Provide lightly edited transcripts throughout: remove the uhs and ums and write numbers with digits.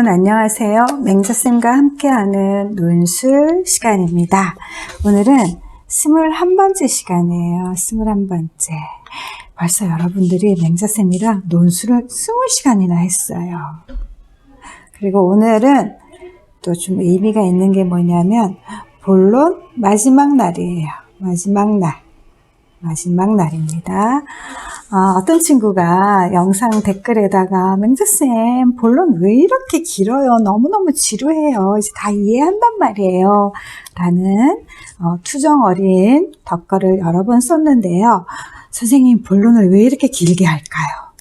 여러분 안녕하세요. 맹자쌤과 함께하는 논술 시간입니다. 오늘은 21번째 시간이에요. 21번째. 벌써 여러분들이 맹자쌤이랑 논술을 20시간이나 했어요. 그리고 오늘은 또 좀 의미가 있는 게 뭐냐면 본론 마지막 날이에요. 마지막 날입니다. 어떤 친구가 영상 댓글에다가 맹자쌤 본론 왜 이렇게 길어요? 너무너무 지루해요. 이제 다 이해한단 말이에요. 라는 투정 어린 덧글을 여러 번 썼는데요. 선생님 본론을 왜 이렇게 길게 할까요?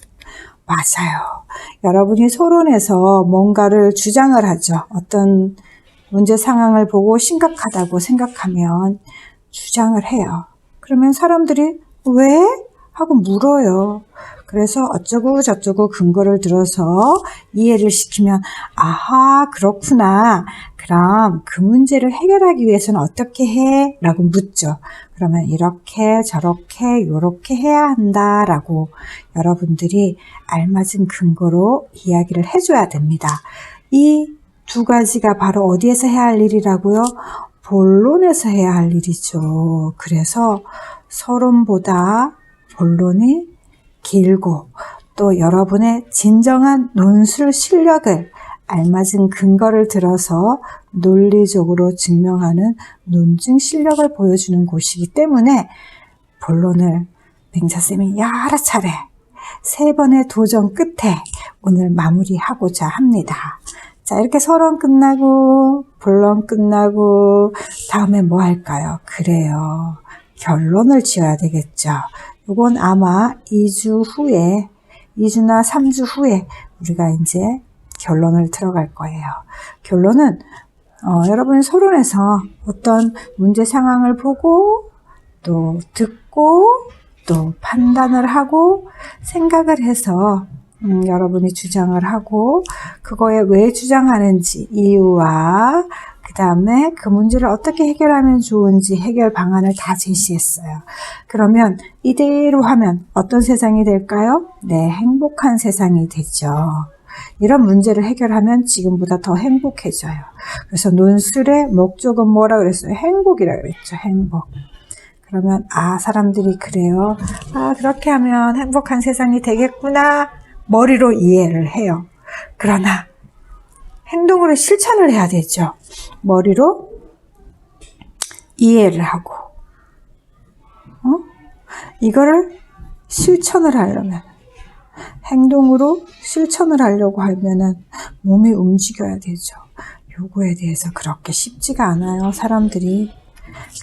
맞아요. 여러분이 토론에서 뭔가를 주장을 하죠. 어떤 문제 상황을 보고 심각하다고 생각하면 주장을 해요. 그러면 사람들이 왜? 하고 물어요. 그래서 어쩌고 저쩌고 근거를 들어서 이해를 시키면 아하 그렇구나. 그럼 그 문제를 해결하기 위해서는 어떻게 해? 라고 묻죠. 그러면 이렇게 저렇게 요렇게 해야 한다 라고 여러분들이 알맞은 근거로 이야기를 해줘야 됩니다. 이 두 가지가 바로 어디에서 해야 할 일이라고요? 본론에서 해야 할 일이죠. 그래서 서론보다 본론이 길고 또 여러분의 진정한 논술 실력을 알맞은 근거를 들어서 논리적으로 증명하는 논증 실력을 보여주는 곳이기 때문에 본론을 맹자쌤이 여러 차례 3번의 도전 끝에 오늘 마무리하고자 합니다. 자, 이렇게 서론 끝나고 본론 끝나고 다음에 뭐 할까요? 그래요. 결론을 지어야 되겠죠. 이건 아마 2주 후에 2주나 3주 후에 우리가 이제 결론을 들어갈 거예요. 결론은 여러분이 서론에서 어떤 문제 상황을 보고 또 듣고 또 판단을 하고 생각을 해서 여러분이 주장을 하고 그거에 왜 주장하는지 이유와 그 다음에 그 문제를 어떻게 해결하면 좋은지 해결 방안을 다 제시했어요. 그러면 이대로 하면 어떤 세상이 될까요? 네, 행복한 세상이 되죠. 이런 문제를 해결하면 지금보다 더 행복해져요. 그래서 논술의 목적은 뭐라 그랬어요? 행복이라 그랬죠. 행복. 그러면 사람들이 그래요. 그렇게 하면 행복한 세상이 되겠구나. 머리로 이해를 해요. 그러나 행동으로 실천을 해야 되죠. 머리로 이해를 하고 이거를 실천을 하려면 행동으로 실천을 하려고 하면은 몸이 움직여야 되죠. 요거에 대해서 그렇게 쉽지가 않아요. 사람들이.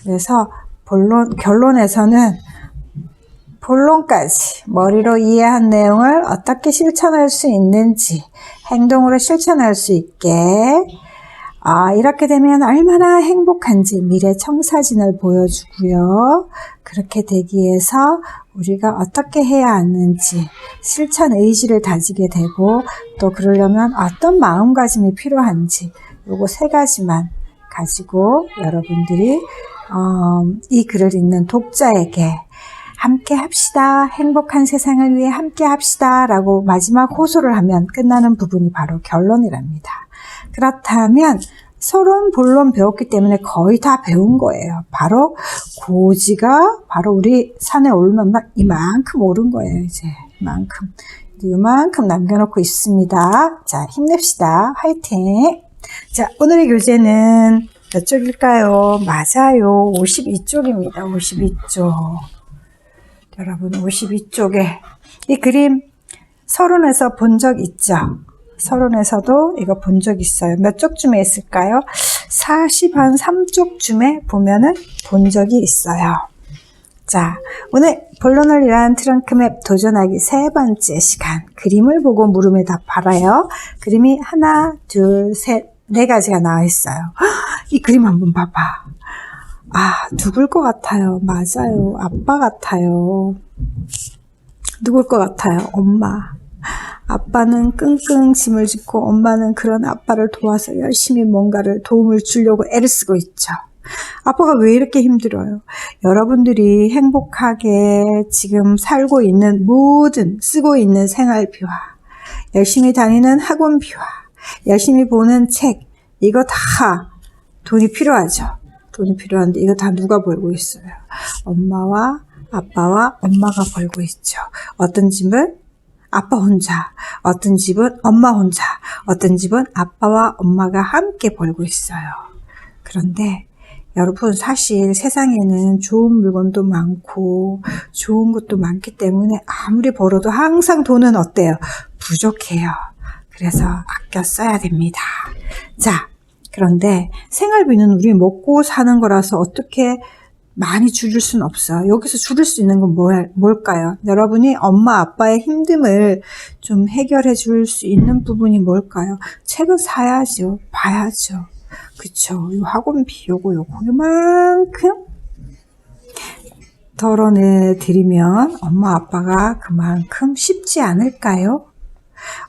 그래서 결론에서는 본론까지 머리로 이해한 내용을 어떻게 실천할 수 있는지 행동으로 실천할 수 있게 이렇게 되면 얼마나 행복한지 미래 청사진을 보여주고요. 그렇게 되기 위해서 우리가 어떻게 해야 하는지 실천 의지를 다지게 되고 또 그러려면 어떤 마음가짐이 필요한지 요거 3가지만 가지고 여러분들이 이 글을 읽는 독자에게 함께 합시다. 행복한 세상을 위해 함께 합시다. 라고 마지막 호소를 하면 끝나는 부분이 바로 결론이랍니다. 그렇다면 서론, 본론 배웠기 때문에 거의 다 배운 거예요. 바로 고지가 바로 우리 산에 오르면 막 이만큼 오른 거예요. 이제 이만큼 남겨놓고 있습니다. 자, 힘냅시다. 화이팅! 자, 오늘의 교재는 몇 쪽일까요? 맞아요. 52쪽입니다. 52쪽. 여러분 52쪽에 이 그림 서론에서 본 적 있죠? 서론에서도 이거 본 적 있어요. 몇 쪽쯤에 있을까요? 43쪽쯤에 보면은 본 적이 있어요. 자, 오늘 본론을 위한 트렁크맵 도전하기 3번째 시간. 그림을 보고 물음에 답하라요. 그림이 하나, 둘, 셋, 4가지가 나와 있어요. 이 그림 한번 봐봐. 누굴 것 같아요? 맞아요. 아빠 같아요. 누굴 것 같아요? 엄마. 아빠는 끙끙 짐을 짓고 엄마는 그런 아빠를 도와서 열심히 뭔가를 도움을 주려고 애를 쓰고 있죠. 아빠가 왜 이렇게 힘들어요? 여러분들이 행복하게 지금 살고 있는 모든 쓰고 있는 생활비와 열심히 다니는 학원비와 열심히 보는 책, 이거 다 돈이 필요하죠. 돈이 필요한데 이거 다 누가 벌고 있어요? 엄마와 아빠와 엄마가 벌고 있죠. 어떤 집은 아빠 혼자, 어떤 집은 엄마 혼자, 어떤 집은 아빠와 엄마가 함께 벌고 있어요. 그런데 여러분, 사실 세상에는 좋은 물건도 많고 좋은 것도 많기 때문에 아무리 벌어도 항상 돈은 어때요? 부족해요. 그래서 아껴 써야 됩니다. 자, 그런데 생활비는 우리 먹고 사는 거라서 어떻게 많이 줄일 수는 없어요. 여기서 줄일 수 있는 건 뭘까요? 여러분이 엄마 아빠의 힘듦을 좀 해결해 줄 수 있는 부분이 뭘까요? 책을 사야죠. 봐야죠. 그쵸? 이 학원비 요만큼 덜어내 드리면 엄마 아빠가 그만큼 쉽지 않을까요?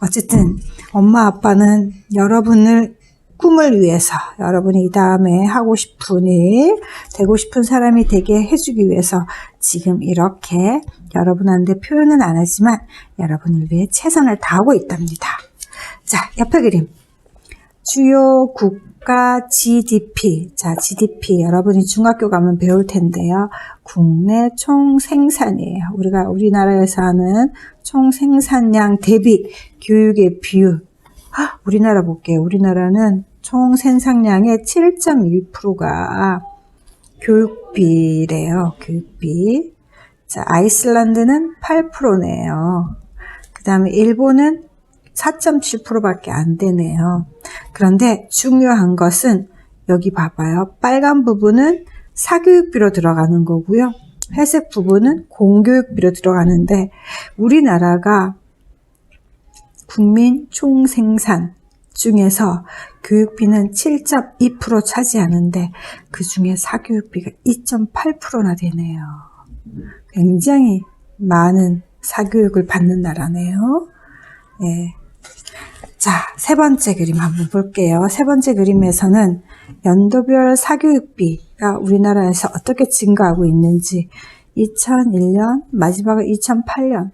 어쨌든 엄마 아빠는 여러분을 꿈을 위해서, 여러분이 이 다음에 하고 싶은 일, 되고 싶은 사람이 되게 해주기 위해서 지금 이렇게 여러분한테 표현은 안 하지만 여러분을 위해 최선을 다하고 있답니다. 자, 옆에 그림. 주요 국가 GDP. 자, GDP 여러분이 중학교 가면 배울 텐데요. 국내 총생산이에요. 우리나라에서 하는 총생산량 대비 교육의 비율. 우리나라 볼게요. 우리나라는 총생산량의 7.1%가 교육비래요. 교육비. 자, 아이슬란드는 8%네요. 그 다음에 일본은 4.7%밖에 안 되네요. 그런데 중요한 것은 여기 봐봐요. 빨간 부분은 사교육비로 들어가는 거고요. 회색 부분은 공교육비로 들어가는데 우리나라가 국민 총생산 중에서 교육비는 7.2% 차지하는데 그 중에 사교육비가 2.8%나 되네요. 굉장히 많은 사교육을 받는 나라네요. 네. 자, 세 번째 그림 한번 볼게요. 세 번째 그림에서는 연도별 사교육비가 우리나라에서 어떻게 증가하고 있는지 2001년, 마지막은 2008년.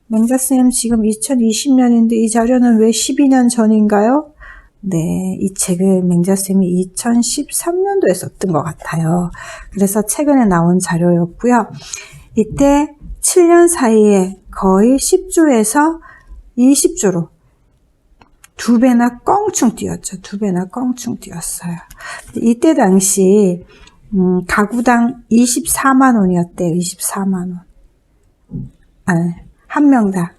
맹자쌤 지금 2020년인데 이 자료는 왜 12년 전인가요? 네, 이 책을 맹자쌤이 2013년도에 썼던 것 같아요. 그래서 최근에 나온 자료였고요. 이때 7년 사이에 거의 10조에서 20조로 두 배나 껑충 뛰었죠. 두 배나 껑충 뛰었어요. 이때 당시 가구당 24만 원이었대요. 24만 원. 한 명당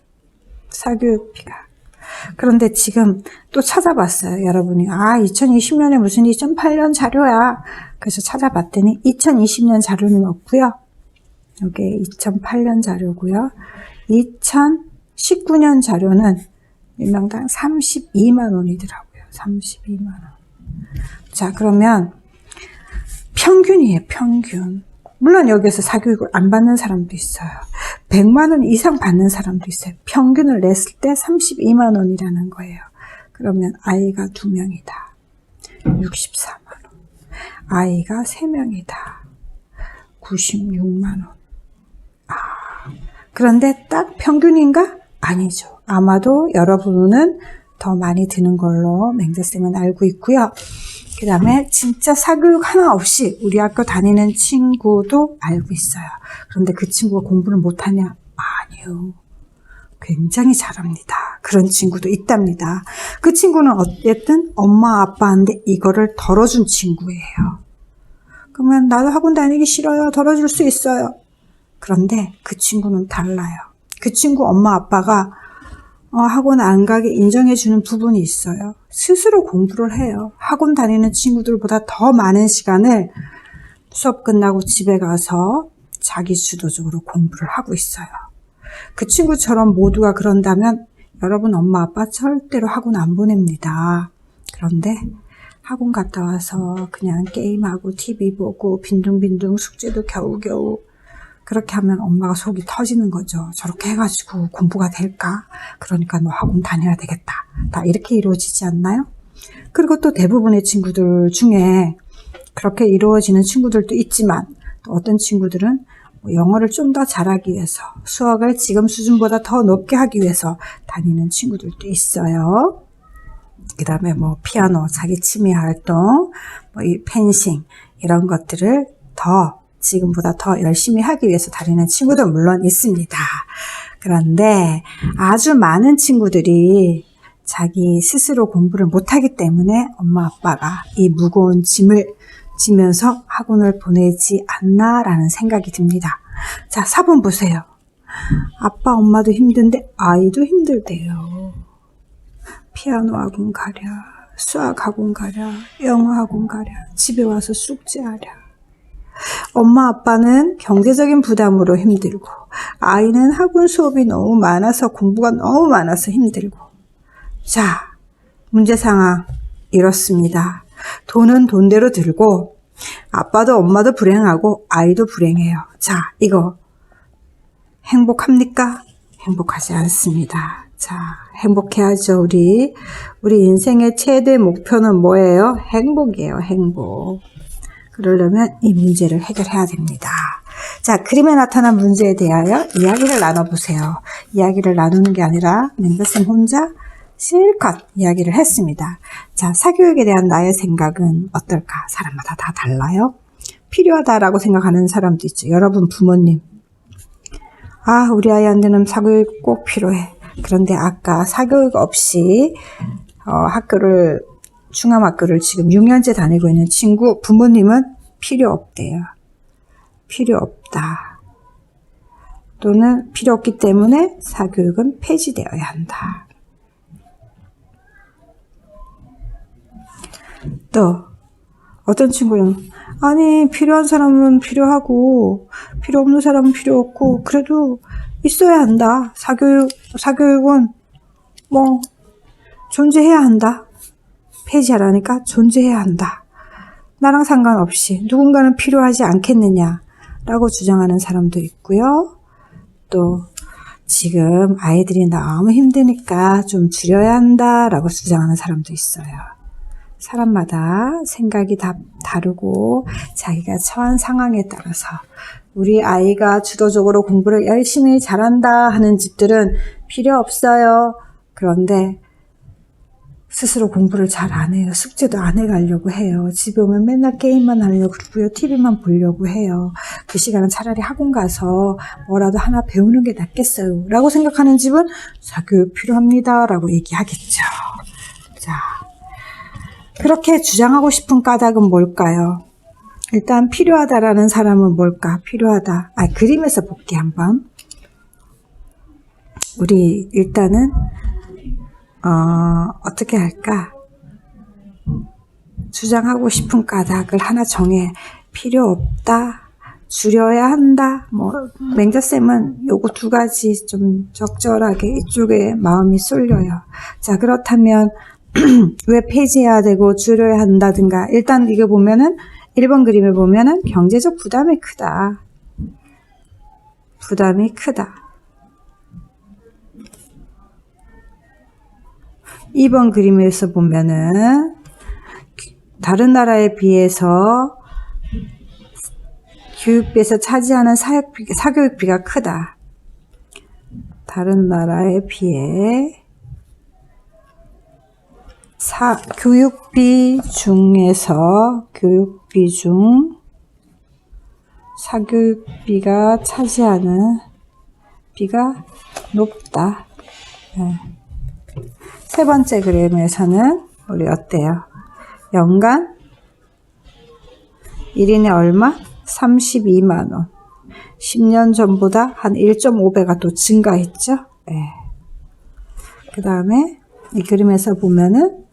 사교육비가. 그런데 지금 또 찾아봤어요. 여러분이 2020년에 무슨 2008년 자료야. 그래서 찾아봤더니 2020년 자료는 없고요. 이게 2008년 자료고요. 2019년 자료는 1명당 32만 원이더라고요. 32만 원. 자, 그러면 평균이에요. 평균. 물론 여기서 사교육을 안 받는 사람도 있어요. 100만 원 이상 받는 사람도 있어요. 평균을 냈을 때 32만 원이라는 거예요. 그러면 아이가 2명이다. 64만 원. 아이가 3명이다. 96만 원. 그런데 딱 평균인가? 아니죠. 아마도 여러분은 더 많이 드는 걸로 맹자쌤은 알고 있고요. 그 다음에 진짜 사교육 하나 없이 우리 학교 다니는 친구도 알고 있어요. 그런데 그 친구가 공부를 못하냐? 아니요. 굉장히 잘합니다. 그런 친구도 있답니다. 그 친구는 어쨌든 엄마 아빠한테 이거를 덜어준 친구예요. 그러면 나도 학원 다니기 싫어요. 덜어줄 수 있어요. 그런데 그 친구는 달라요. 그 친구 엄마 아빠가 학원 안 가게 인정해주는 부분이 있어요. 스스로 공부를 해요. 학원 다니는 친구들보다 더 많은 시간을 수업 끝나고 집에 가서 자기 주도적으로 공부를 하고 있어요. 그 친구처럼 모두가 그런다면 여러분 엄마 아빠 절대로 학원 안 보냅니다. 그런데 학원 갔다 와서 그냥 게임하고 TV 보고 빈둥빈둥 숙제도 겨우겨우 그렇게 하면 엄마가 속이 터지는 거죠. 저렇게 해가지고 공부가 될까? 그러니까 너 학원 다녀야 되겠다. 다 이렇게 이루어지지 않나요? 그리고 또 대부분의 친구들 중에 그렇게 이루어지는 친구들도 있지만 또 어떤 친구들은 영어를 좀 더 잘하기 위해서 수학을 지금 수준보다 더 높게 하기 위해서 다니는 친구들도 있어요. 그 다음에 뭐 피아노, 자기 취미 활동, 뭐 이 펜싱 이런 것들을 지금보다 더 열심히 하기 위해서 다니는 친구도 물론 있습니다. 그런데 아주 많은 친구들이 자기 스스로 공부를 못하기 때문에 엄마 아빠가 이 무거운 짐을 지면서 학원을 보내지 않나라는 생각이 듭니다. 자, 4번 보세요. 아빠 엄마도 힘든데 아이도 힘들대요. 피아노 학원 가랴, 수학 학원 가랴, 영어 학원 가랴, 집에 와서 숙제하랴. 엄마 아빠는 경제적인 부담으로 힘들고 아이는 학원 수업이 너무 많아서 공부가 너무 많아서 힘들고. 자, 문제 상황 이렇습니다. 돈은 돈대로 들고 아빠도 엄마도 불행하고 아이도 불행해요. 자, 이거 행복합니까? 행복하지 않습니다. 자, 행복해야죠. 우리 인생의 최대 목표는 뭐예요? 행복이에요. 행복. 그러려면 이 문제를 해결해야 됩니다. 자, 그림에 나타난 문제에 대하여 이야기를 나눠보세요. 이야기를 나누는 게 아니라 맹자쌤 혼자 실컷 이야기를 했습니다. 자, 사교육에 대한 나의 생각은 어떨까? 사람마다 다 달라요. 필요하다라고 생각하는 사람도 있죠. 여러분 부모님, 아, 우리 아이한테는 사교육 꼭 필요해. 그런데 아까 사교육 없이 중학교를 지금 6년째 다니고 있는 친구 부모님은 필요 없대요. 필요 없다. 또는 필요 없기 때문에 사교육은 폐지되어야 한다. 또 어떤 친구는 아니, 필요한 사람은 필요하고 필요 없는 사람은 필요 없고 그래도 있어야 한다. 사교육은 뭐 존재해야 한다. 폐지하라니까 존재해야 한다. 나랑 상관없이 누군가는 필요하지 않겠느냐라고 주장하는 사람도 있고요. 또 지금 아이들이 너무 힘드니까 좀 줄여야 한다라고 주장하는 사람도 있어요. 사람마다 생각이 다 다르고 자기가 처한 상황에 따라서 우리 아이가 주도적으로 공부를 열심히 잘한다 하는 집들은 필요 없어요. 그런데 스스로 공부를 잘 안 해요. 숙제도 안 해가려고 해요. 집에 오면 맨날 게임만 하려고 그러고요. TV만 보려고 해요. 그 시간은 차라리 학원 가서 뭐라도 하나 배우는 게 낫겠어요. 라고 생각하는 집은 사교육 필요합니다. 라고 얘기하겠죠. 자, 그렇게 주장하고 싶은 까닭은 뭘까요? 일단 필요하다라는 사람은 뭘까? 필요하다. 그림에서 볼게 한번. 우리 일단은 어떻게 할까? 주장하고 싶은 까닭을 하나 정해. 필요 없다. 줄여야 한다. 맹자쌤은 요거 두 가지 좀 적절하게 이쪽에 마음이 쏠려요. 자, 그렇다면 왜 폐지해야 되고 줄여야 한다든가. 일단 이거 보면은 1번 그림을 보면은 경제적 부담이 크다. 부담이 크다. 2번 그림에서 보면은 다른 나라에 비해서 교육비에서 차지하는 사교육비가 크다. 다른 나라에 비해 교육비 중 사교육비가 차지하는 비가 높다. 네. 세 번째 그림에서는 우리 어때요? 연간 1인에 얼마? 32만원. 10년 전보다 한 1.5배가 또 증가했죠? 네. 그 다음에 이 그림에서 보면은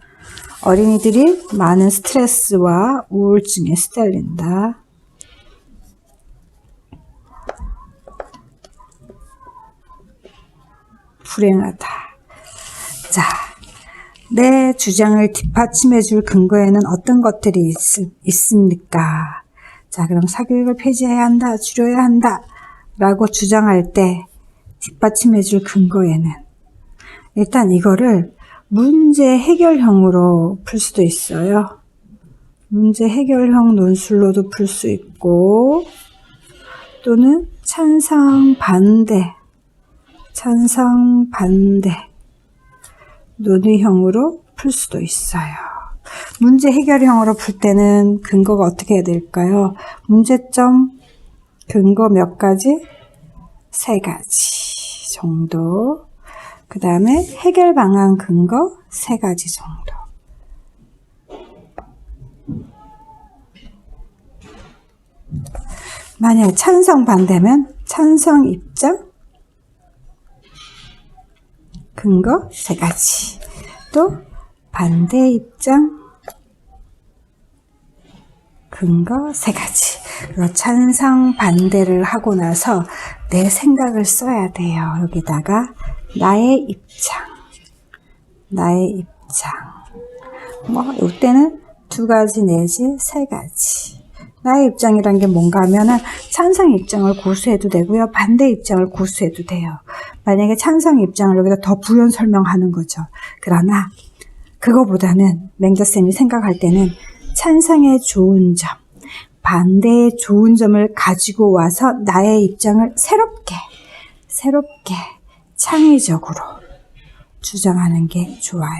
어린이들이 많은 스트레스와 우울증에 시달린다. 불행하다. 자, 내 주장을 뒷받침해 줄 근거에는 어떤 것들이 있습니까? 자, 그럼 사교육을 폐지해야 한다, 줄여야 한다 라고 주장할 때 뒷받침해 줄 근거에는 일단 이거를 문제 해결형으로 풀 수도 있어요. 문제 해결형 논술로도 풀 수 있고 또는 찬성 반대 논의형으로 풀 풀 수도 있어요. 문제 해결형으로 풀 때는 근거가 어떻게 해야 될까요? 문제점, 근거 몇 가지? 3가지 정도. 그 다음에 해결 방안 근거 3가지 정도. 만약에 찬성 반대면 찬성 입장 근거 3가지. 또 반대 입장 근거 3가지. 그리고 찬성 반대를 하고 나서 내 생각을 써야 돼요. 여기다가 나의 입장 뭐 이때는 2가지 내지 3가지. 나의 입장이란 게 뭔가 하면은 찬성 입장을 고수해도 되고요. 반대 입장을 고수해도 돼요. 만약에 찬성 입장을 여기다 더 부연 설명하는 거죠. 그러나 그거보다는 맹자쌤이 생각할 때는 찬성의 좋은 점, 반대의 좋은 점을 가지고 와서 나의 입장을 새롭게 창의적으로 주장하는 게 좋아요.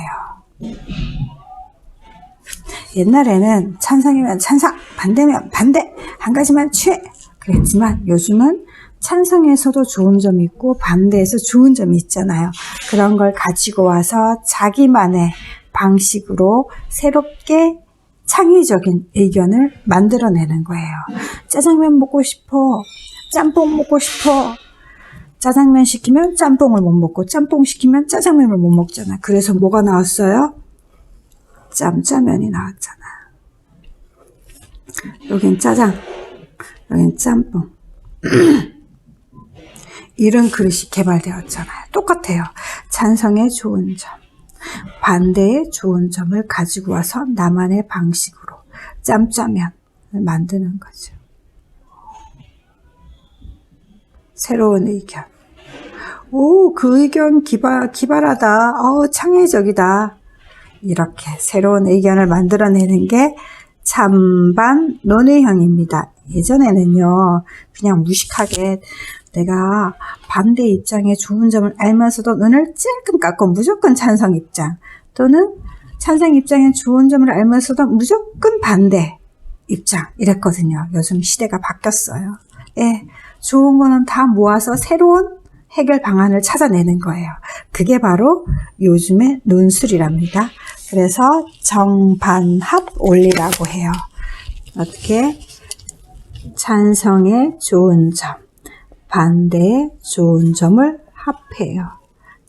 옛날에는 찬성이면 찬성, 반대면 반대, 한 가지만 취해 그랬지만 요즘은 찬성에서도 좋은 점이 있고 반대에서 좋은 점이 있잖아요. 그런 걸 가지고 와서 자기만의 방식으로 새롭게 창의적인 의견을 만들어내는 거예요. 짜장면 먹고 싶어, 짬뽕 먹고 싶어. 짜장면 시키면 짬뽕을 못 먹고 짬뽕 시키면 짜장면을 못 먹잖아. 그래서 뭐가 나왔어요? 짬짜면이 나왔잖아. 여긴 짜장, 여긴 짬뽕. 이런 그릇이 개발되었잖아요. 똑같아요. 찬성의 좋은 점, 반대의 좋은 점을 가지고 와서 나만의 방식으로 짬짜면을 만드는 거죠. 새로운 의견. 오, 그 의견 기발하다. 창의적이다. 이렇게 새로운 의견을 만들어내는 게 찬반 논의형입니다. 예전에는요, 그냥 무식하게 내가 반대 입장에 좋은 점을 알면서도 눈을 찔끔 감고 무조건 찬성 입장, 또는 찬성 입장에 좋은 점을 알면서도 무조건 반대 입장 이랬거든요. 요즘 시대가 바뀌었어요. 예, 좋은 거는 다 모아서 새로운 해결 방안을 찾아내는 거예요. 그게 바로 요즘의 논술이랍니다. 그래서 정반합 원리라고 해요. 어떻게? 찬성의 좋은 점, 반대의 좋은 점을 합해요.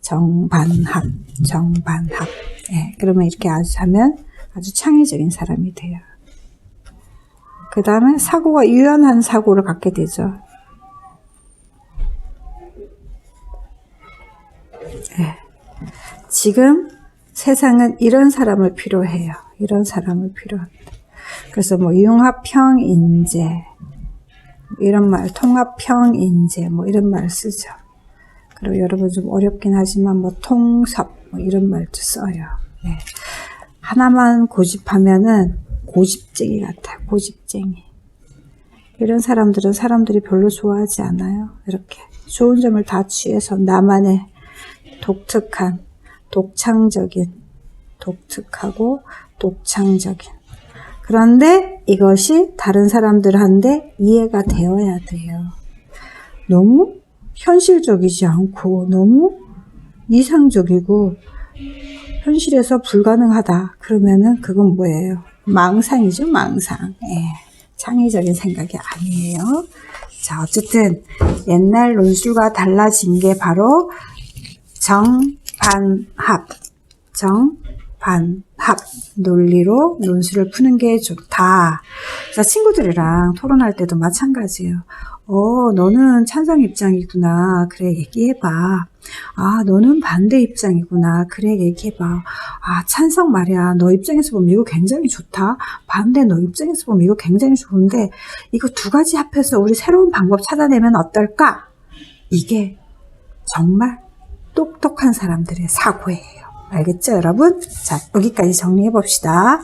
정반합. 예, 그러면 이렇게 하면 아주 창의적인 사람이 돼요. 그 다음에 사고가 유연한 사고를 갖게 되죠. 예. 지금 세상은 이런 사람을 필요해요. 이런 사람을 필요합니다. 그래서 뭐 융합형 인재, 이런 말, 통합형 인재, 뭐 이런 말 쓰죠. 그리고 여러분 좀 어렵긴 하지만 뭐 통섭, 뭐 이런 말도 써요. 예. 하나만 고집하면은 고집쟁이 같아요. 고집쟁이. 이런 사람들은 사람들이 별로 좋아하지 않아요. 이렇게 좋은 점을 다 취해서 나만의 독특한, 독특하고 독창적인. 그런데 이것이 다른 사람들한테 이해가 되어야 돼요. 너무 현실적이지 않고 너무 이상적이고 현실에서 불가능하다. 그러면은 그건 뭐예요? 망상이죠, 망상. 예, 창의적인 생각이 아니에요. 자, 어쨌든 옛날 논술과 달라진 게 바로 정반합 논리로 논술을 푸는 게 좋다. 자, 친구들이랑 토론할 때도 마찬가지예요. 너는 찬성 입장이구나. 그래, 얘기해봐. 아, 너는 반대 입장이구나. 그래, 얘기해봐. 아, 찬성 말이야. 너 입장에서 보면 이거 굉장히 좋다. 반대 너 입장에서 보면 이거 굉장히 좋은데 이거 2가지 합해서 우리 새로운 방법 찾아내면 어떨까? 이게 정말 똑똑한 사람들의 사고예요. 알겠죠, 여러분? 자, 여기까지 정리해 봅시다.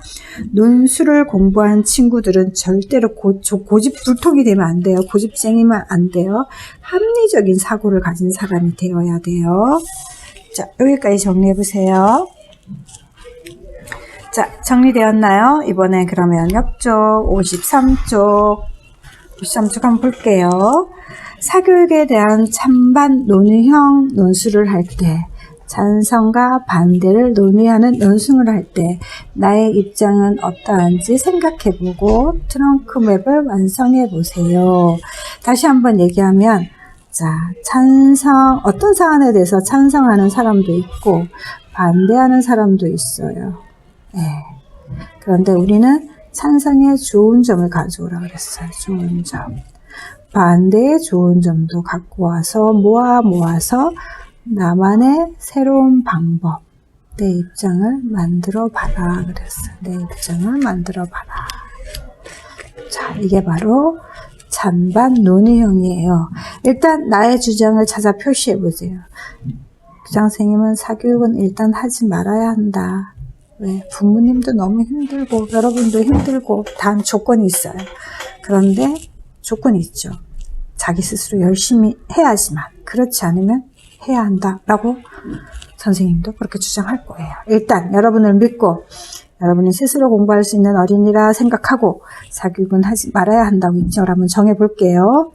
논술을 공부한 친구들은 절대로 고집불통이 되면 안 돼요. 고집쟁이면 안 돼요. 합리적인 사고를 가진 사람이 되어야 돼요. 자, 여기까지 정리해 보세요. 자, 정리되었나요? 이번엔 그러면 옆쪽 53쪽 한번 볼게요. 사교육에 대한 찬반 논의형 논술을 할 때, 찬성과 반대를 논의하는 논술을 할 때 나의 입장은 어떠한지 생각해보고 트렁크 맵을 완성해보세요. 다시 한번 얘기하면, 자, 어떤 사안에 대해서 찬성하는 사람도 있고 반대하는 사람도 있어요. 네. 그런데 우리는 찬성의 좋은 점을 가져오라 그랬어요. 좋은 점. 반대의 좋은 점도 갖고 와서 모아서 나만의 새로운 방법, 내 입장을 만들어 봐라 그랬어요. 내 입장을 만들어 봐라. 자, 이게 바로 찬반 논의형이에요. 일단 나의 주장을 찾아 표시해 보세요. 교장 선생님은 사교육은 일단 하지 말아야 한다. 왜? 부모님도 너무 힘들고 여러분도 힘들고 단 조건이 있어요. 그런데 조건이 있죠. 자기 스스로 열심히 해야지만, 그렇지 않으면 해야 한다라고 선생님도 그렇게 주장할 거예요. 일단 여러분을 믿고 여러분이 스스로 공부할 수 있는 어린이라 생각하고 사교육은 하지 말아야 한다고 입장을 한번 정해볼게요.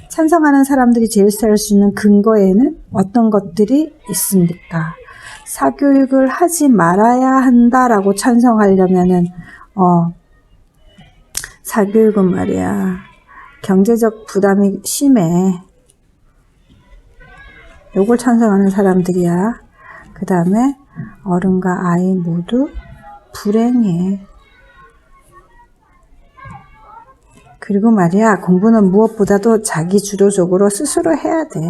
찬성하는 사람들이 제시할 수 있는 근거에는 어떤 것들이 있습니까? 사교육을 하지 말아야 한다라고 찬성하려면은 사교육은 말이야 경제적 부담이 심해. 요걸 찬성하는 사람들이야. 그 다음에 어른과 아이 모두 불행해. 그리고 말이야 공부는 무엇보다도 자기 주도적으로 스스로 해야 돼.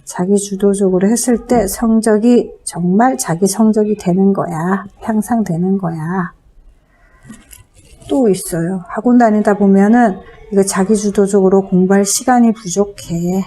자기 주도적으로 했을 때 성적이 정말 자기 성적이 되는 거야. 향상되는 거야. 또 있어요. 학원 다니다 보면은 이거 자기 주도적으로 공부할 시간이 부족해.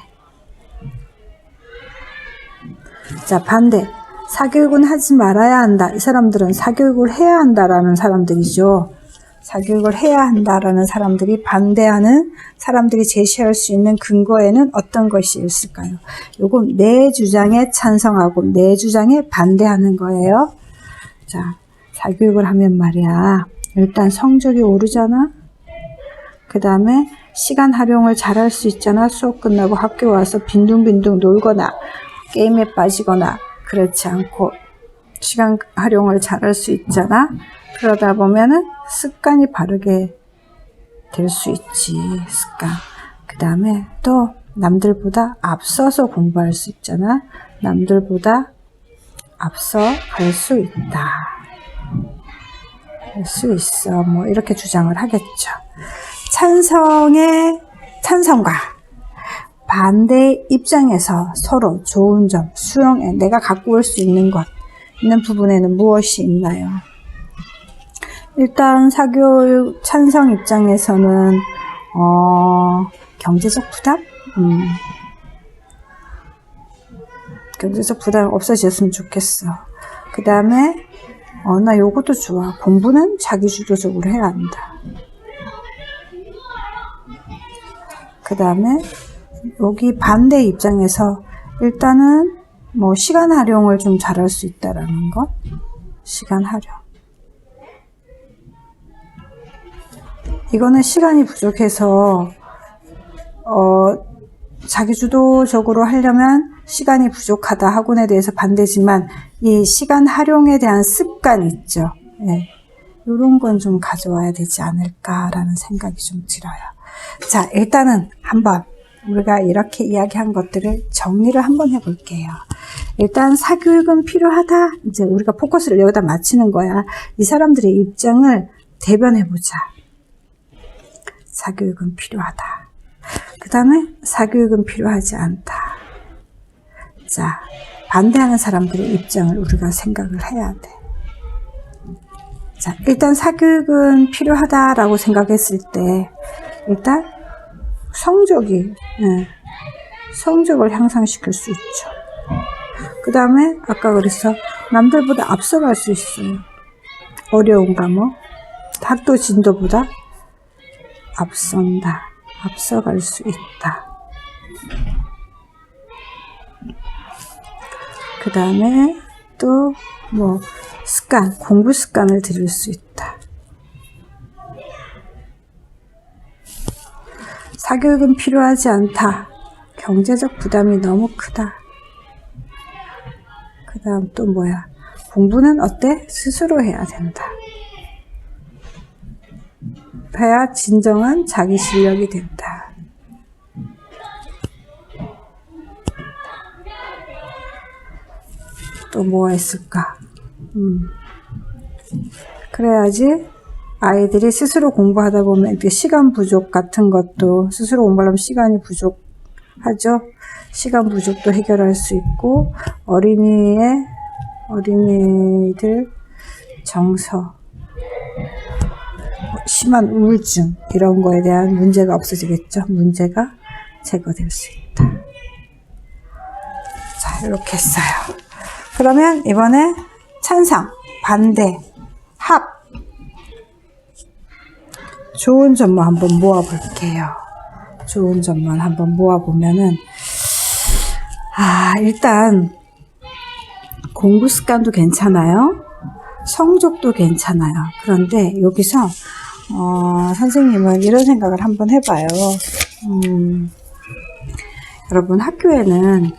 자, 반대. 사교육은 하지 말아야 한다. 이 사람들은 사교육을 해야 한다라는 사람들이죠. 사교육을 해야 한다라는 사람들이 반대하는 사람들이 제시할 수 있는 근거에는 어떤 것이 있을까요? 요건 내 주장에 찬성하고 내 주장에 반대하는 거예요. 자, 사교육을 하면 말이야. 일단 성적이 오르잖아. 그 다음에 시간 활용을 잘할 수 있잖아. 수업 끝나고 학교 와서 빈둥빈둥 놀거나 게임에 빠지거나 그렇지 않고 시간 활용을 잘할 수 있잖아. 그러다 보면은 습관이 바르게 될 수 있지. 습관. 그 다음에 또 남들보다 앞서서 공부할 수 있잖아. 남들보다 앞서 갈 수 있다. 할 수 있어. 뭐 이렇게 주장을 하겠죠. 찬성과 반대 입장에서 서로 좋은 점, 수용해 내가 갖고 올 수 있는 것, 있는 부분에는 무엇이 있나요? 일단 사교육 찬성 입장에서는 경제적 부담? 경제적 부담 없어졌으면 좋겠어. 그 다음에 나 요것도 좋아. 공부는 자기 주도적으로 해야 한다. 그 다음에 여기 반대 입장에서 일단은 뭐 시간 활용을 좀 잘할 수 있다라는 것. 시간 활용. 이거는 시간이 부족해서 자기 주도적으로 하려면 시간이 부족하다. 학원에 대해서 반대지만 이 시간 활용에 대한 습관 있죠. 네. 이런 건 좀 가져와야 되지 않을까라는 생각이 좀 들어요. 자, 일단은 한번 우리가 이렇게 이야기한 것들을 정리를 한번 해볼게요. 일단 사교육은 필요하다. 이제 우리가 포커스를 여기다 맞추는 거야. 이 사람들의 입장을 대변해보자. 사교육은 필요하다. 그 다음에 사교육은 필요하지 않다. 자, 반대하는 사람들의 입장을 우리가 생각을 해야 돼. 자, 일단 사교육은 필요하다라고 생각했을 때 일단 성적을 향상시킬 수 있죠. 그 다음에 아까 그랬어. 남들보다 앞서갈 수 있어요. 어려운 과목, 학도 진도보다 앞선다. 앞서갈 수 있다. 그 다음에 또 뭐 습관, 공부 습관을 들일 수 있다. 사교육은 필요하지 않다. 경제적 부담이 너무 크다. 그 다음 또 뭐야? 공부는 어때? 스스로 해야 된다. 해야 진정한 자기 실력이 된다. 또 뭐가 있을까? 그래야지 아이들이 스스로 공부하다 보면 시간 부족 같은 것도 스스로 공부하려면 시간이 부족하죠. 시간 부족도 해결할 수 있고 어린이들 정서, 심한 우울증 이런 거에 대한 문제가 없어지겠죠. 문제가 제거될 수 있다. 자, 이렇게 했어요. 그러면 이번에 찬성, 반대, 합. 좋은 점만 한번 모아볼게요. 좋은 점만 한번 모아보면은, 일단, 공부 습관도 괜찮아요. 성적도 괜찮아요. 그런데 여기서, 선생님은 이런 생각을 한번 해봐요. 여러분 학교에는,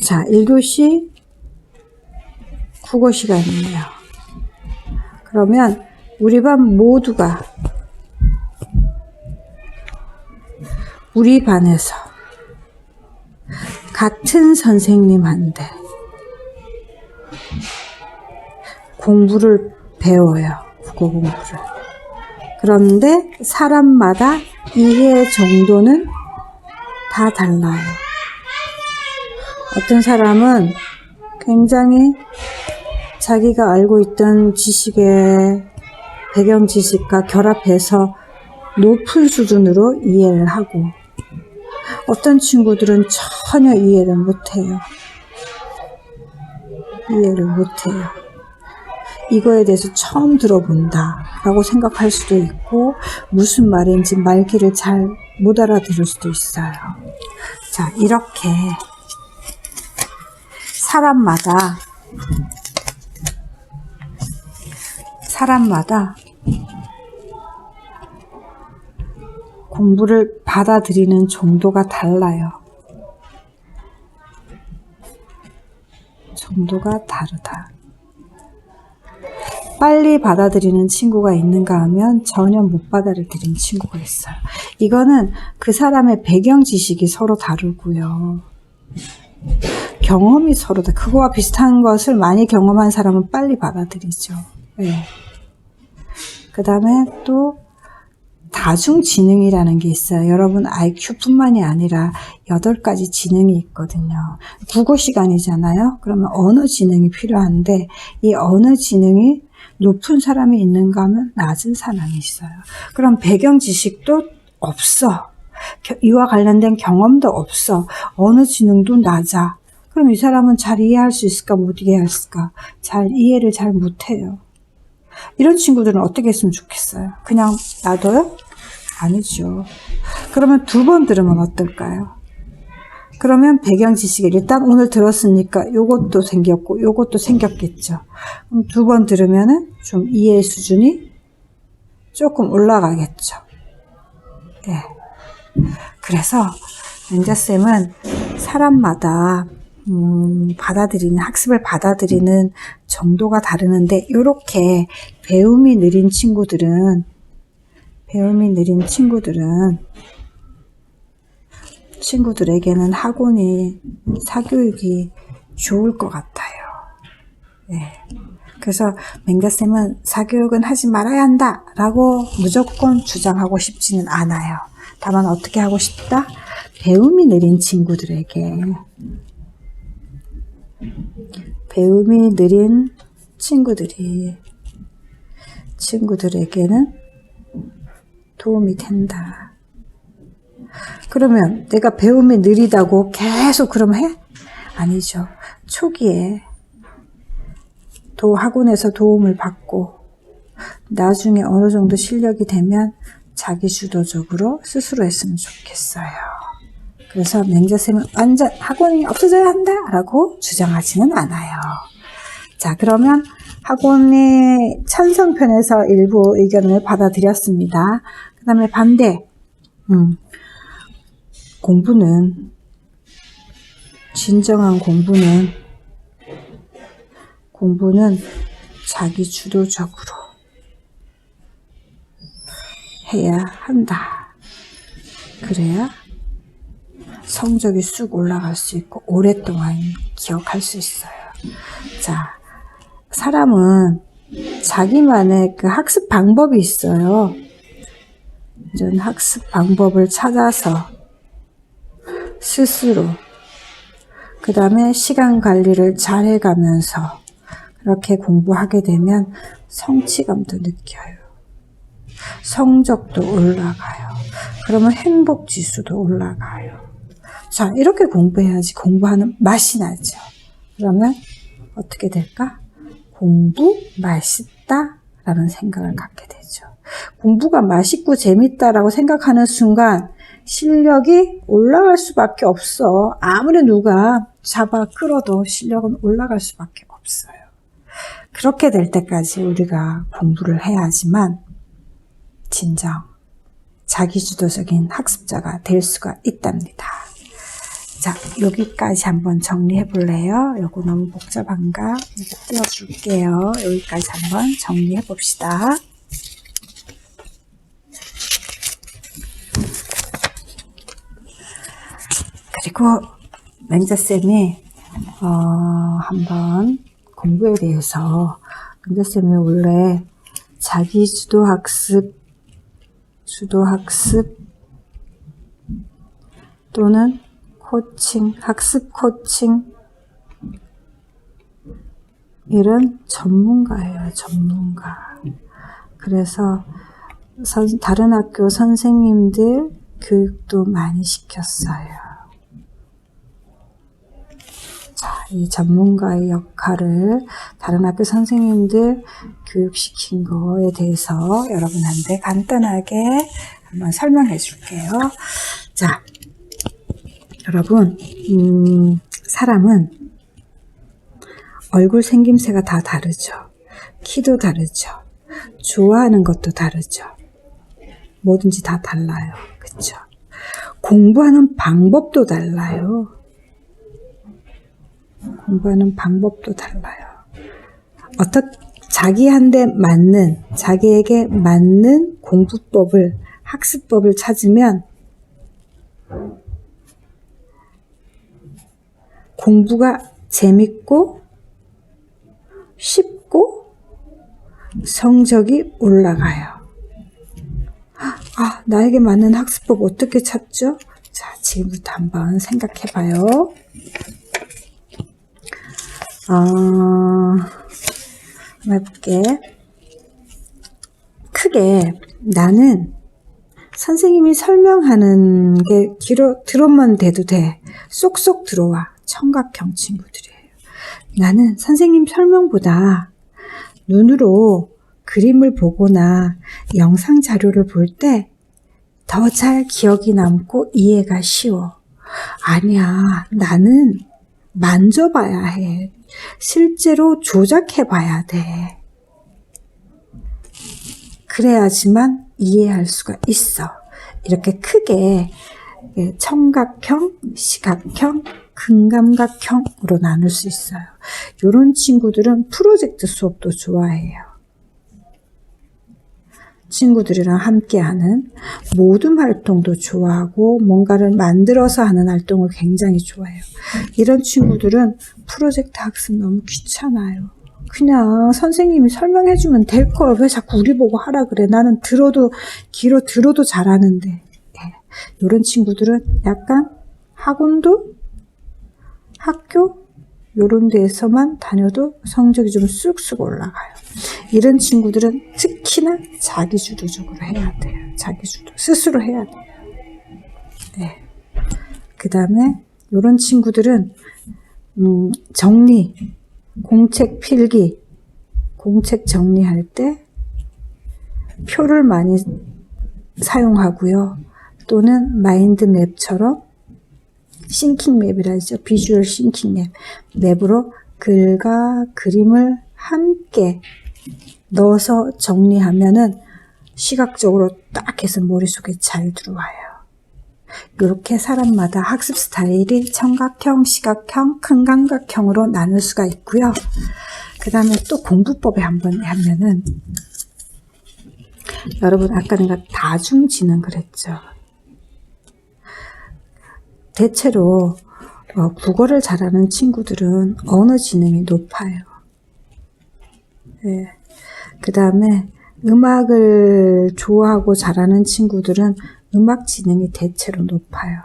자, 1교시 국어 시간이에요. 그러면 우리 반 모두가 우리 반에서 같은 선생님한테 공부를 배워요. 국어 공부를. 그런데 사람마다 이해 정도는 다 달라요. 어떤 사람은 굉장히 자기가 알고 있던 지식의 배경 지식과 결합해서 높은 수준으로 이해를 하고 어떤 친구들은 전혀 이해를 못해요. 이거에 대해서 처음 들어본다 라고 생각할 수도 있고 무슨 말인지 말귀를 잘 못 알아들을 수도 있어요. 자, 이렇게 사람마다 공부를 받아들이는 정도가 달라요. 정도가 다르다. 빨리 받아들이는 친구가 있는가 하면 전혀 못 받아들이는 친구가 있어요. 이거는 그 사람의 배경 지식이 서로 다르고요. 경험이 서로 다 그거와 비슷한 것을 많이 경험한 사람은 빨리 받아들이죠. 네. 그 다음에 또 다중지능이라는 게 있어요. 여러분 IQ뿐만이 아니라 8가지 지능이 있거든요. 국어 시간이잖아요. 그러면 언어 지능이 필요한데 이 언어 지능이 높은 사람이 있는가 하면 낮은 사람이 있어요. 그럼 배경 지식도 없어. 이와 관련된 경험도 없어. 언어 지능도 낮아. 그럼 이 사람은 잘 이해할 수 있을까? 못 이해할까? 이해를 잘 못해요. 이런 친구들은 어떻게 했으면 좋겠어요? 그냥 놔둬요? 아니죠. 그러면 2번 들으면 어떨까요? 그러면 배경 지식을 일단 오늘 들었으니까 요것도 생겼고 요것도 생겼겠죠. 그럼 2번 들으면은 좀 이해 수준이 조금 올라가겠죠. 네. 그래서 맹자쌤은 사람마다 학습을 받아들이는 정도가 다르는데 요렇게 배움이 느린 친구들에게는 사교육이 좋을 것 같아요. 네. 그래서 맹자쌤은 사교육은 하지 말아야 한다 라고 무조건 주장하고 싶지는 않아요. 다만 어떻게 하고 싶다? 배움이 느린 친구들에게는 도움이 된다. 그러면 내가 배움이 느리다고 계속 그럼 해? 아니죠. 초기에 학원에서 도움을 받고 나중에 어느 정도 실력이 되면 자기 주도적으로 스스로 했으면 좋겠어요. 그래서 맹자쌤은 완전 학원이 없어져야 한다 라고 주장하지는 않아요. 자, 그러면 학원의 찬성편에서 일부 의견을 받아들였습니다. 그 다음에 반대. 공부는, 진정한 공부는 자기 주도적으로 해야 한다. 그래야 성적이 쑥 올라갈 수 있고 오랫동안 기억할 수 있어요. 자, 사람은 자기만의 그 학습 방법이 있어요. 이런 학습 방법을 찾아서 스스로, 그 다음에 시간 관리를 잘 해가면서 그렇게 공부하게 되면 성취감도 느껴요. 성적도 올라가요. 그러면 행복 지수도 올라가요. 자, 이렇게 공부해야지 공부하는 맛이 나죠. 그러면 어떻게 될까? 공부 맛있다 라는 생각을 갖게 되죠. 공부가 맛있고 재밌다라고 생각하는 순간 실력이 올라갈 수밖에 없어. 아무리 누가 잡아 끌어도 실력은 올라갈 수밖에 없어요. 그렇게 될 때까지 우리가 공부를 해야 하지만 진정 자기주도적인 학습자가 될 수가 있답니다. 자, 여기까지 한번 정리해 볼래요? 요거 너무 복잡한가? 이거 띄워줄게요. 여기까지 한번 정리해 봅시다. 그리고 맹자쌤이 한번 공부에 대해서 맹자쌤이 원래 자기주도학습, 주도학습 또는 코칭, 학습 코칭 이런 전문가예요. 전문가. 그래서 다른 학교 선생님들 교육도 많이 시켰어요. 자, 이 전문가의 역할을 다른 학교 선생님들 교육시킨 거에 대해서 여러분한테 간단하게 한번 설명해 줄게요. 자, 여러분, 사람은 얼굴 생김새가 다 다르죠. 키도 다르죠. 좋아하는 것도 다르죠. 뭐든지 다 달라요. 그쵸? 공부하는 방법도 달라요. 공부하는 방법도 달라요. 자기한테 맞는, 자기에게 맞는 공부법을, 학습법을 찾으면 공부가 재밌고 쉽고 성적이 올라가요. 아, 나에게 맞는 학습법 어떻게 찾죠? 자, 지금부터 한번 생각해 봐요. 한번 해볼게. 크게 나는 선생님이 설명하는 게 들어만 돼도 돼. 쏙쏙 들어와. 청각형 친구들이에요. 나는 선생님 설명보다 눈으로 그림을 보거나 영상 자료를 볼 때 더 잘 기억이 남고 이해가 쉬워. 아니야, 나는 만져봐야 해. 실제로 조작해봐야 돼. 그래야지만 이해할 수가 있어. 이렇게 크게 청각형, 시각형, 근감각형으로 나눌 수 있어요. 이런 친구들은 프로젝트 수업도 좋아해요. 친구들이랑 함께하는 모둠 활동도 좋아하고 뭔가를 만들어서 하는 활동을 굉장히 좋아해요. 이런 친구들은 프로젝트 학습 너무 귀찮아요. 그냥 선생님이 설명해주면 될 걸 왜 자꾸 우리 보고 하라 그래. 나는 귀로 들어도 잘하는데. 네. 이런 친구들은 약간 학원도 학교 이런 데에서만 다녀도 성적이 좀 쑥쑥 올라가요. 이런 친구들은 특히나 자기주도적으로 해야 돼요. 자기주도 스스로 해야 돼요. 네. 그 다음에 이런 친구들은 정리, 공책 필기, 공책 정리할 때 표를 많이 사용하고요. 또는 마인드맵처럼 싱킹맵이라 하죠. 비주얼 싱킹맵. 맵으로 글과 그림을 함께 넣어서 정리하면은 시각적으로 딱 해서 머릿속에 잘 들어와요. 이렇게 사람마다 학습 스타일이 청각형, 시각형, 큰 감각형으로 나눌 수가 있고요. 그 다음에 또 공부법에 한번 하면은, 여러분 아까 내가 다중지능 그랬죠. 대체로 국어를 잘하는 친구들은 언어 지능이 높아요. 예. 그 다음에 음악을 좋아하고 잘하는 친구들은 음악 지능이 대체로 높아요.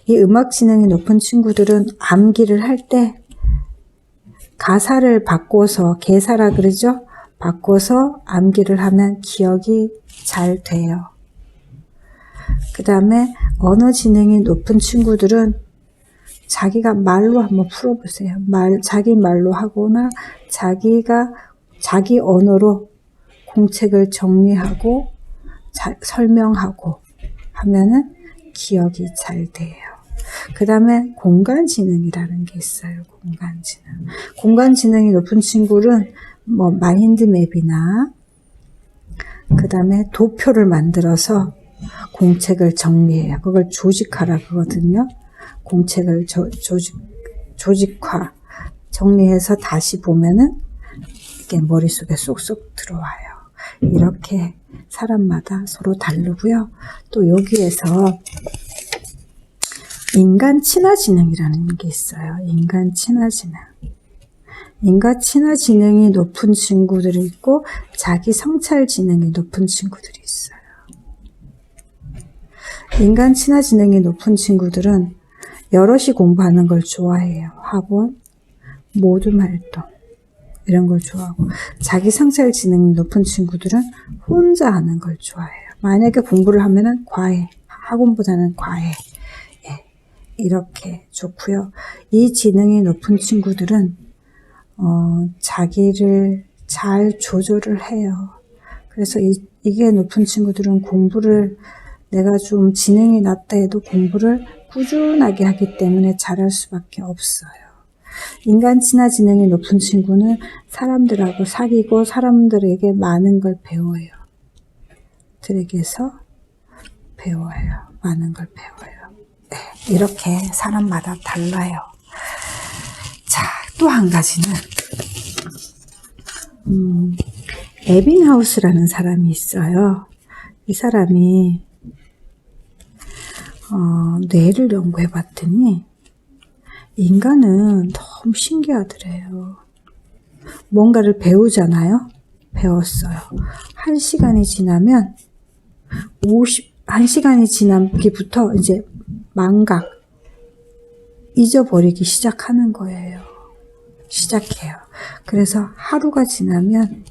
이 음악 지능이 높은 친구들은 암기를 할 때 가사를 바꿔서, 개사라 그러죠? 바꿔서 암기를 하면 기억이 잘 돼요. 그 다음에 언어 지능이 높은 친구들은 자기가 말로 한번 풀어보세요. 자기 말로 하거나 자기 언어로 공책을 정리하고 설명하고 하면은 기억이 잘 돼요. 그 다음에 공간지능이라는 게 있어요. 공간지능. 공간지능이 높은 친구는 뭐 마인드맵이나 그 다음에 도표를 만들어서 공책을 정리해요. 그걸 조직화라 그러거든요. 공책을 조직화 정리해서 다시 보면은 이게 머릿속에 쏙쏙 들어와요. 이렇게 사람마다 서로 다르고요. 또 여기에서 인간 친화 지능이라는 게 있어요. 인간 친화 지능. 인간 친화 지능이 높은 친구들이 있고 자기 성찰 지능이 높은 친구들이 있어요. 인간 친화 지능이 높은 친구들은 여럿이 공부하는 걸 좋아해요. 학원, 모둠 활동 이런 걸 좋아하고, 자기 성찰 지능이 높은 친구들은 혼자 하는 걸 좋아해요. 만약에 공부를 하면은 과외, 학원보다는 과외. 예, 이렇게 좋고요. 이 지능이 높은 친구들은 자기를 잘 조절을 해요. 그래서 이게 높은 친구들은 공부를, 내가 좀 지능이 낮다 해도 공부를 꾸준하게 하기 때문에 잘할 수밖에 없어요. 인간 친화 지능이 높은 친구는 사람들하고 사귀고 사람들에게 많은 걸 배워요. 들에게서 배워요. 많은 걸 배워요. 네, 이렇게 사람마다 달라요. 자, 또 한 가지는 에빙하우스라는 사람이 있어요. 이 사람이 뇌를 연구해 봤더니 인간은 너무 신기하더래요. 뭔가를 배우잖아요. 배웠어요. 1시간이 지나면 1시간이 지나기부터 이제 망각, 잊어버리기 시작하는 거예요. 시작해요. 그래서 하루가 지나면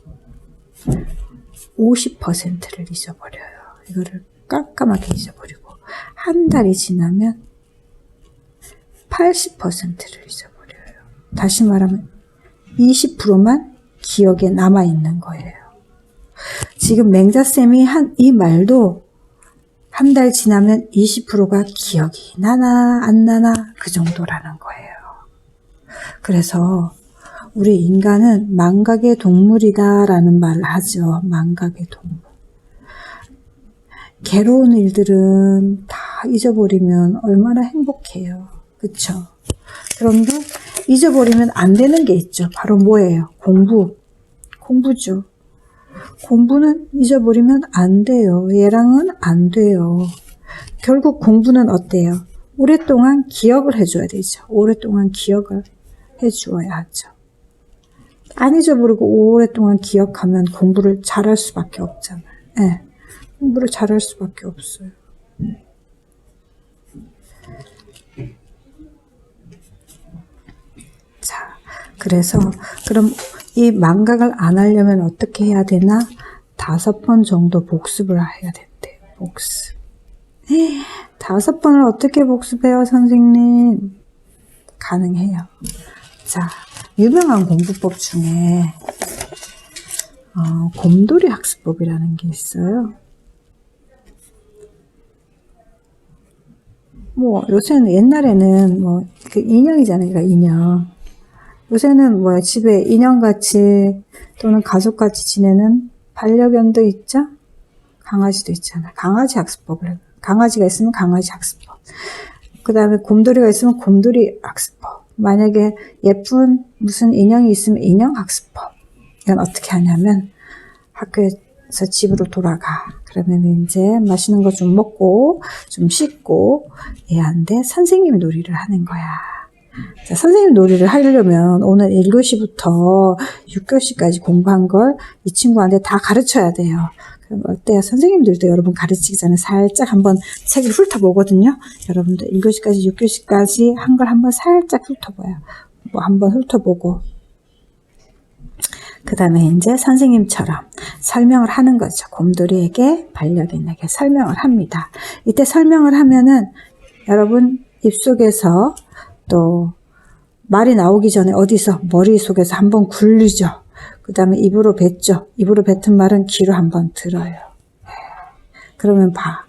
50%를 잊어버려요. 이거를 깜깜하게 잊어버리고, 한 달이 지나면 80%를 잊어버려요. 다시 말하면 20%만 기억에 남아있는 거예요. 지금 맹자쌤이 한 이 말도 한 달 지나면 20%가 기억이 나나 안 나나 그 정도라는 거예요. 그래서 우리 인간은 망각의 동물이다라는 말을 하죠. 망각의 동물. 괴로운 일들은 다 잊어버리면 얼마나 행복해요. 그쵸? 그런데 잊어버리면 안 되는 게 있죠. 바로 뭐예요? 공부죠. 공부는 잊어버리면 안 돼요. 얘랑은 안 돼요. 결국 공부는 어때요? 오랫동안 기억을 해줘야 되죠. 오랫동안 기억을 해주어야 하죠. 안 잊어버리고 오랫동안 기억하면 공부를 잘할 수밖에 없잖아요. 네. 공부를 잘할 수밖에 없어요. 자, 그래서 그럼 이 망각을 안 하려면 어떻게 해야 되나? 5번 정도 복습을 해야 된대요. 복습. 5번을 어떻게 복습해요, 선생님? 가능해요. 자, 유명한 공부법 중에 곰돌이 학습법이라는 게 있어요. 뭐 요새는, 옛날에는 뭐 그 인형이잖아요. 인형. 요새는 뭐야, 집에 인형같이 또는 가족같이 지내는 반려견도 있죠? 강아지도 있잖아. 강아지 학습법을 해. 강아지가 있으면 강아지 학습법. 그 다음에 곰돌이가 있으면 곰돌이 학습법. 만약에 예쁜 무슨 인형이 있으면 인형 학습법. 이건 어떻게 하냐면 학교에서 집으로 돌아가. 그러면 이제 맛있는 거 좀 먹고 좀 씻고 얘한테 선생님이 놀이를 하는 거야. 자, 선생님 놀이를 하려면 오늘 1교시부터 6교시까지 공부한 걸 이 친구한테 다 가르쳐야 돼요. 그럼 어때요? 선생님들도 여러분 가르치기 전에 살짝 한번 책을 훑어보거든요. 여러분들 1교시까지 6교시까지 한 걸 한번 살짝 훑어봐요. 뭐 한번 훑어보고 그 다음에 이제 선생님처럼 설명을 하는 거죠. 곰돌이에게 반려견에게 설명을 합니다. 이때 설명을 하면은 여러분 입속에서 또 말이 나오기 전에 어디서 머릿속에서 한번 굴리죠. 그 다음에 입으로 뱉죠. 입으로 뱉은 말은 귀로 한번 들어요. 그러면 봐.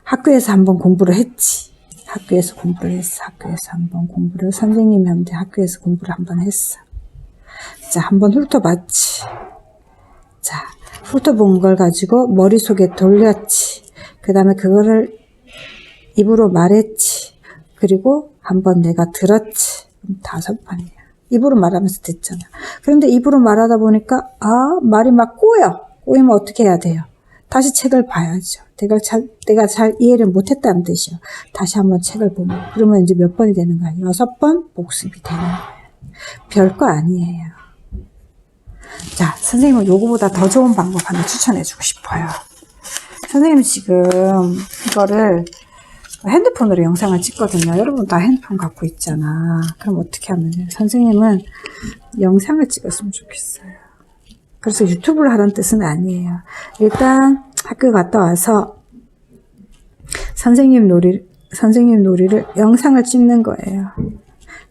학교에서 한번 공부를 했지. 학교에서 공부를 했어. 학교에서 한번 공부를 선생님이 한테 학교에서 공부를 한번 했어. 자, 한번 훑어봤지. 자, 훑어본 걸 가지고 머릿속에 돌렸지. 그 다음에 그거를 입으로 말했지. 그리고 한번 내가 들었지. 5번이야. 입으로 말하면서 듣잖아. 그런데 입으로 말하다 보니까 말이 막 꼬여. 꼬이면 어떻게 해야 돼요? 다시 책을 봐야죠. 내가 잘 이해를 못했다는 뜻이요. 다시 한번 책을 보면 그러면 이제 몇 번이 되는 거야? 6번 복습이 되는 거예요. 별거 아니에요. 자, 선생님은 요거보다 더 좋은 방법 하나 추천해주고 싶어요. 선생님 지금 이거를 핸드폰으로 영상을 찍거든요. 여러분 다 핸드폰 갖고 있잖아. 그럼 어떻게 하면 돼요? 선생님은 영상을 찍었으면 좋겠어요. 그래서 유튜브를 하라는 뜻은 아니에요. 일단 학교 갔다 와서 선생님 놀이를 영상을 찍는 거예요.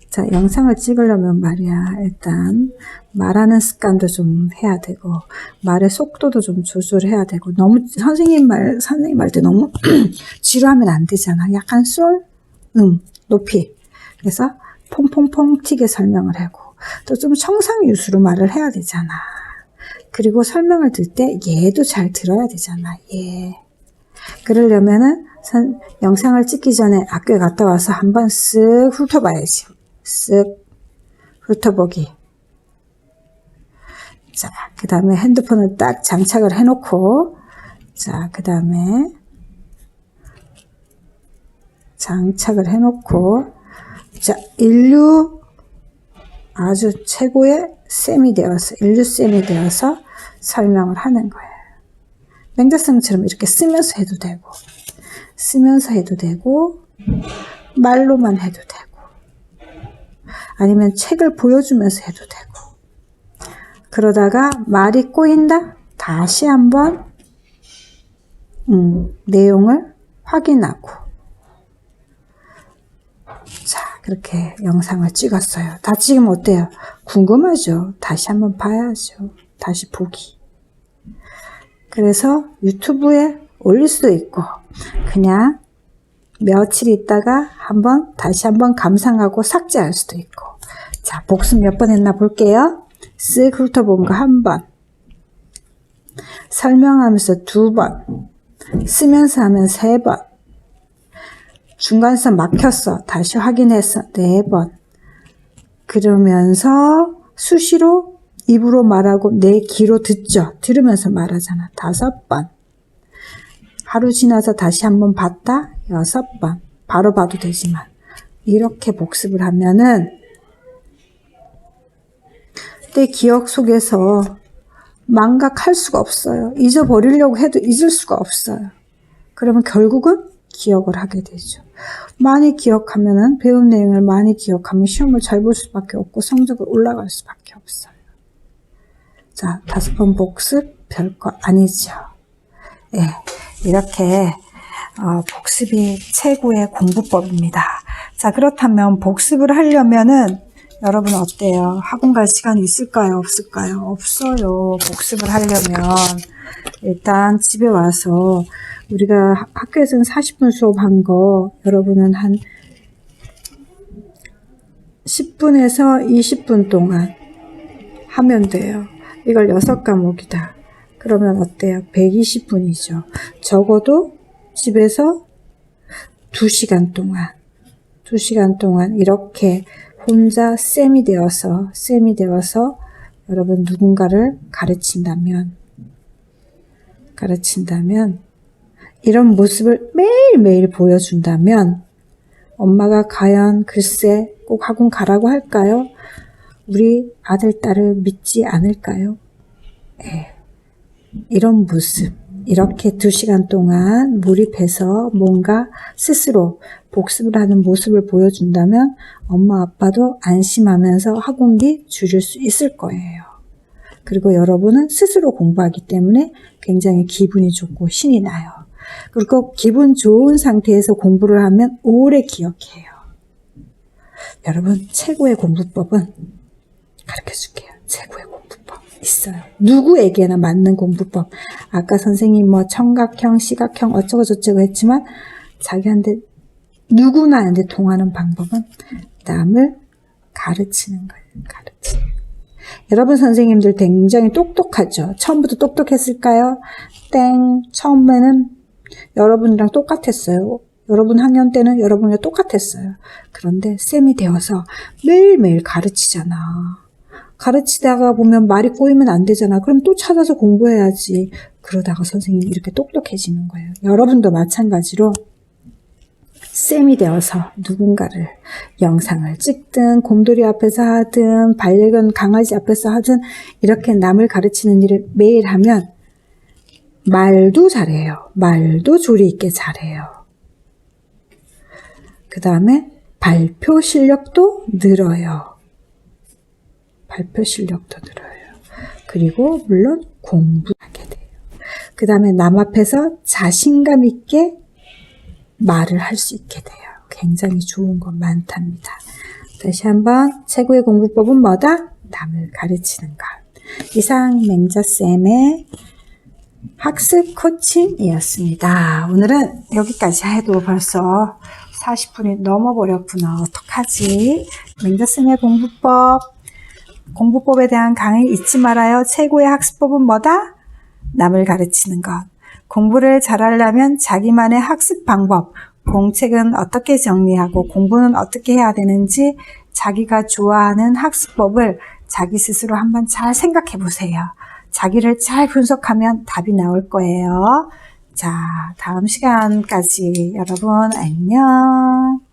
자, 영상을 찍으려면 말이야. 일단 말하는 습관도 좀 해야 되고 말의 속도도 좀 조절해야 되고 너무 선생님 말 때 너무 지루하면 안 되잖아. 약간 높이. 그래서 퐁퐁퐁 튀게 설명을 하고 또 좀 청상유수로 말을 해야 되잖아. 그리고 설명을 들 때 얘도 잘 들어야 되잖아. 얘. 그러려면은 영상을 찍기 전에 학교에 갔다 와서 한번 쓱 훑어봐야지. 쓱 훑어보기. 자, 그 다음에 핸드폰을 딱 장착을 해놓고, 자, 그 다음에 장착을 해놓고, 자, 인류 아주 최고의 쌤이 되어서, 인류쌤이 되어서 설명을 하는 거예요. 맹자쌤처럼 이렇게 쓰면서 해도 되고, 말로만 해도 되고, 아니면 책을 보여주면서 해도 되고. 그러다가 말이 꼬인다? 다시 한번 내용을 확인하고. 자, 그렇게 영상을 찍었어요. 다 찍으면 어때요? 궁금하죠? 다시 한번 봐야죠. 다시 보기. 그래서 유튜브에 올릴 수도 있고 그냥 며칠 있다가 다시 한번 감상하고 삭제할 수도 있고. 자, 복습 몇 번 했나 볼게요. 쓱 훑어본 거 1번, 설명하면서 2번, 쓰면서 하면 3번, 중간에서 막혔어 다시 확인해서 4번, 그러면서 수시로 입으로 말하고 내 귀로 듣죠. 들으면서 말하잖아. 5번, 하루 지나서 다시 한번 봤다. 6번. 바로 봐도 되지만 이렇게 복습을 하면은 내 기억 속에서 망각할 수가 없어요. 잊어버리려고 해도 잊을 수가 없어요. 그러면 결국은 기억을 하게 되죠. 많이 기억하면은 배운 내용을 많이 기억하면 시험을 잘 볼 수밖에 없고 성적을 올라갈 수밖에 없어요. 자, 5번 복습 별거 아니죠. 예, 이렇게 복습이 최고의 공부법입니다. 자, 그렇다면 복습을 하려면은 여러분 어때요? 학원 갈 시간이 있을까요? 없을까요? 없어요. 복습을 하려면 일단 집에 와서 우리가 학교에서는 40분 수업한 거 여러분은 한 10분에서 20분 동안 하면 돼요. 이걸 6과목이다. 그러면 어때요? 120분이죠. 적어도 집에서 2시간 동안 이렇게 혼자 쌤이 되어서 여러분 누군가를 가르친다면 이런 모습을 매일매일 보여준다면 엄마가 과연 글쎄 꼭 학원 가라고 할까요? 우리 아들, 딸을 믿지 않을까요? 네. 이런 모습, 이렇게 2시간 동안 몰입해서 뭔가 스스로 복습을 하는 모습을 보여준다면 엄마 아빠도 안심하면서 학원비 줄일 수 있을 거예요. 그리고 여러분은 스스로 공부하기 때문에 굉장히 기분이 좋고 신이 나요. 그리고 기분 좋은 상태에서 공부를 하면 오래 기억해요. 여러분, 최고의 공부법은 가르쳐줄게요. 최고의 공부법 있어요. 누구에게나 맞는 공부법. 아까 선생님 뭐 청각형, 시각형 어쩌고 저쩌고 했지만 자기한테 누구나한테 통하는 방법은 남을 가르치는 거예요. 여러분 선생님들 굉장히 똑똑하죠. 처음부터 똑똑했을까요? 땡. 처음에는 여러분이랑 똑같았어요. 여러분 학년 때는 여러분이랑 똑같았어요. 그런데 쌤이 되어서 매일매일 가르치잖아. 가르치다가 보면 말이 꼬이면 안 되잖아. 그럼 또 찾아서 공부해야지. 그러다가 선생님이 이렇게 똑똑해지는 거예요. 여러분도 마찬가지로 쌤이 되어서 누군가를 영상을 찍든 곰돌이 앞에서 하든 반려견 강아지 앞에서 하든 이렇게 남을 가르치는 일을 매일 하면 말도 잘해요. 말도 조리 있게 잘해요. 그 다음에 발표 실력도 늘어요. 그리고 물론 공부하게 돼요. 그 다음에 남 앞에서 자신감 있게 말을 할 수 있게 돼요. 굉장히 좋은 건 많답니다. 다시 한번 최고의 공부법은 뭐다? 남을 가르치는 것. 이상 맹자쌤의 학습 코칭이었습니다. 오늘은 여기까지 해도 벌써 40분이 넘어버렸구나. 어떡하지? 맹자쌤의 공부법에 대한 강의 잊지 말아요. 최고의 학습법은 뭐다? 남을 가르치는 것. 공부를 잘하려면 자기만의 학습 방법, 공책은 어떻게 정리하고 공부는 어떻게 해야 되는지 자기가 좋아하는 학습법을 자기 스스로 한번 잘 생각해 보세요. 자기를 잘 분석하면 답이 나올 거예요. 자, 다음 시간까지 여러분 안녕.